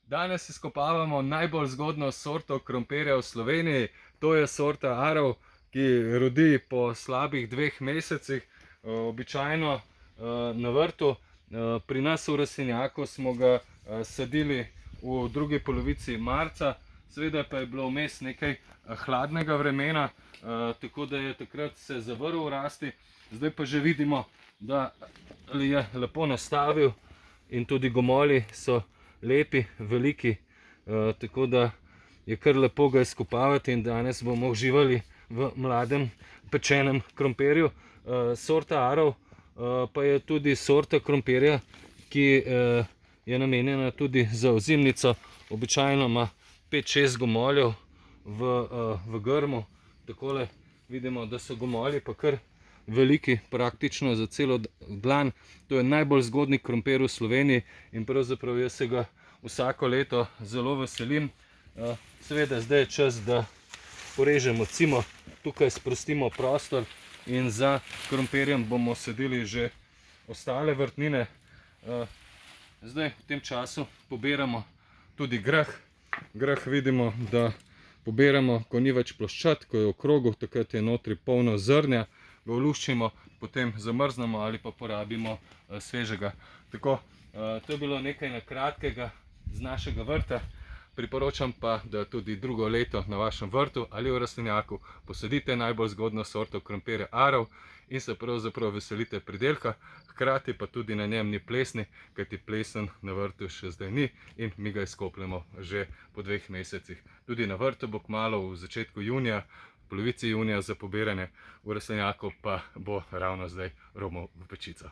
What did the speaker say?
Danes izkopavamo najbolj zgodno sorto krompirja v Sloveniji. To je sorta Arov, ki rodi po slabih 2 mesecih, običajno na vrtu. Pri nas v rastlinjaku smo ga sadili v drugi polovici marca, seveda pa je bilo vmes nekaj hladnega vremena, tako da je takrat se zavrl rasti. Zdaj pa že vidimo, da je lepo nastavil in tudi gomolji so lepi, veliki, tako da je kar lepo ga izkopavati in danes bomo uživali v mladem pečenem krompirju. Sorta Arov pa je tudi sorta krompirja, ki je namenjena tudi za ozimnico. Običajno ima 5-6 gomoljev v grmu. Takole vidimo, da so gomolji pa kar veliki, praktično za celo dlan. To je najbolj zgodni krompir v Sloveniji in pravzaprav jaz se ga vsako leto zelo veselim. Seveda zdaj je čas, da porežemo cimo, tukaj sprostimo prostor in za krompirjem bomo sadili že ostale vrtnine. Zdaj v tem času pobiramo tudi grah. Grah vidimo, da pobiramo, ko ni več ploščat, ko je v krogu, takrat je notri polno zrnja, ga oluščimo, potem zamrznemo ali pa porabimo svežega. Tako, to je bilo nekaj na kratkega z našega vrta. Priporočam pa, da tudi drugo leto na vašem vrtu ali v rastlinjaku posadite najbolj zgodno sorto krompirja Arov in se pravzaprav veselite pridelka, hkrati pa tudi na njem ni plesni, kajti plesen na vrtu še zdaj ni in mi ga izkopljemo že po 2 mesecih. Tudi na vrtu bo kmalu v začetku junija, v polovici junija za pobiranje, v rastlinjaku pa bo ravno zdaj romal v pečico.